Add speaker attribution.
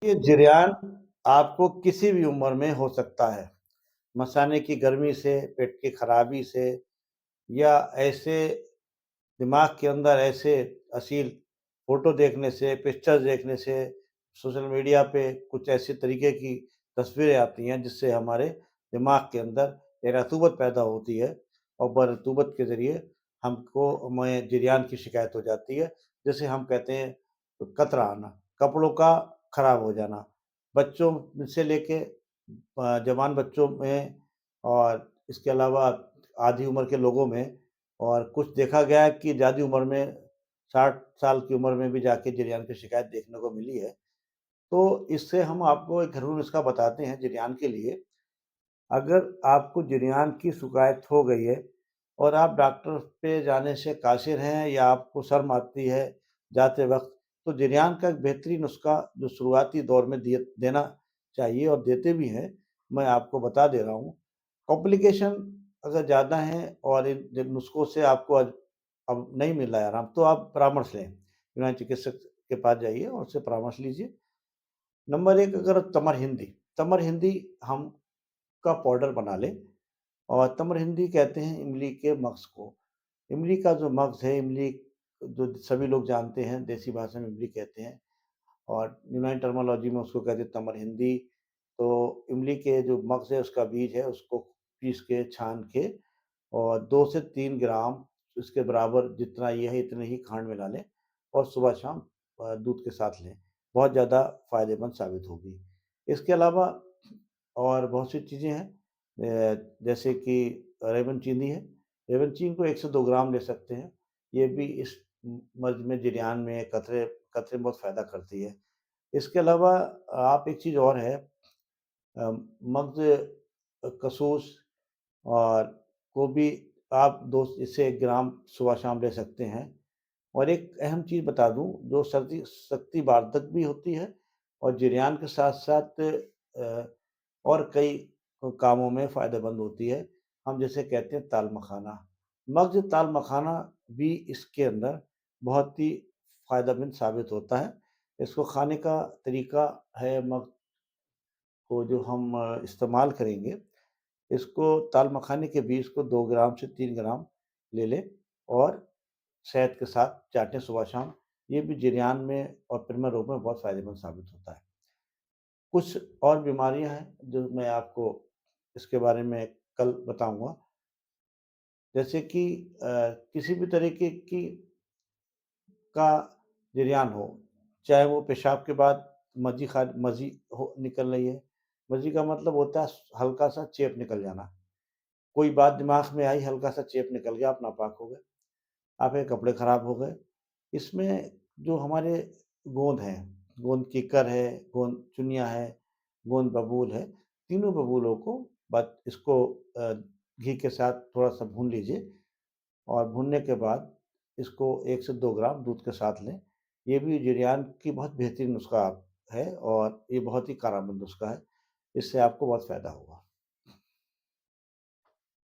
Speaker 1: ये जिरयान आपको किसी भी उम्र में हो सकता है। मसाने की गर्मी से, पेट की खराबी से या ऐसे दिमाग के अंदर ऐसे अश्लील फ़ोटो देखने से, पिक्चर्स देखने से, सोशल मीडिया पे कुछ ऐसे तरीके की तस्वीरें आती हैं जिससे हमारे दिमाग के अंदर एक रतूबत पैदा होती है और वह रतूबत के ज़रिए हमको हमें जिरयान की शिकायत हो जाती है। जिसे हम कहते हैं कतरा आना, कपड़ों का खराब हो जाना। बच्चों से लेके जवान बच्चों में और इसके अलावा आधी उम्र के लोगों में और कुछ देखा गया है कि ज़्यादा उम्र में 60 साल की उम्र में भी जाके जिरयान की शिकायत देखने को मिली है। तो इससे हम आपको एक घरेलू नुस्खा बताते हैं जिरयान के लिए। अगर आपको जिरयान की शिकायत हो गई है और आप डॉक्टर पे जाने से कासिर हैं या आपको शर्म आती है जाते वक़्त, तो जिरयान का एक बेहतरीन नुस्खा जो शुरुआती दौर में देना चाहिए और देते भी हैं, मैं आपको बता दे रहा हूँ। कॉम्प्लिकेशन अगर ज़्यादा हैं और इन जिन नुस्खों से आपको अब नहीं मिल रहा है आराम, तो आप परामर्श लें। यूनानी चिकित्सक के पास जाइए और उससे परामर्श लीजिए। नंबर 1 अगर तमर हिंदी हम का पाउडर बना लें और तमर हिंदी कहते हैं इमली के मग्ज़ को। इमली का जो मग्ज़ है, इमली जो सभी लोग जानते हैं, देसी भाषा में इमली कहते हैं और यूनानी टर्मिनोलॉजी में उसको कहते हैं तमर हिंदी। तो इमली के जो मग्ज़ है, उसका बीज है, उसको पीस के, छान के और 2 से 3 ग्राम इसके बराबर जितना ये है, इतने ही खांड मिला लें और सुबह-शाम दूध के साथ लें। बहुत ज़्यादा फ़ायदेमंद साबित होगी। इसके अलावा और बहुत सी चीज़ें हैं जैसे कि रेवन चीनी है। रेवन चीनी को 1 से 2 ग्राम ले सकते हैं। ये भी इस मर्ज़ में, जिरयान में कतरे कतरे में बहुत फ़ायदा करती है। इसके अलावा आप एक चीज़ और है मग्ज़ कसूस और को भी आप 2 से 1 ग्राम सुबह-शाम ले सकते हैं। और एक अहम चीज़ बता दूँ जो सर्दी शक्तिवर्धक भी होती है और जिरयान के साथ-साथ और कई कामों में फ़ायदेमंद होती है। हम जिसे कहते हैं ताल मखाना। मगज ताल मखाना भी इसके अंदर बहुत ही फ़ायदेमंद साबित होता है। इसको खाने का तरीका है मग को जो हम इस्तेमाल करेंगे, इसको ताल मखाने के बीज को 2 ग्राम से 3 ग्राम ले लें और शहद के साथ चाटें सुबह-शाम। ये भी जिरयान में और प्रमेह रोग में बहुत फ़ायदेमंद साबित होता है। कुछ और बीमारियाँ हैं जो मैं आपको इसके बारे में कल बताऊँगा। जैसे कि किसी भी तरीके की का जिरयान हो, चाहे वो पेशाब के बाद मज़ी हो निकल रही है। मज़ी का मतलब होता है हल्का-सा चेप निकल जाना। कोई बात दिमाग में आई, हल्का-सा चेप निकल गया, आप नापाक हो गए, आपके कपड़े खराब हो गए। इसमें जो हमारे गोंद हैं, गोंद कीकर है, गोंद चुनिया है, गोंद बबूल है, तीनों बबूलों को इसको घी के साथ थोड़ा-सा भून लीजिए और भूनने के बाद इसको 1 से 2 ग्राम दूध के साथ लें। ये भी जिरयान की बहुत बेहतरीन नुस्ख़ा है और ये बहुत ही कारगर नुस्ख़ा है। इससे आपको बहुत फ़ायदा होगा।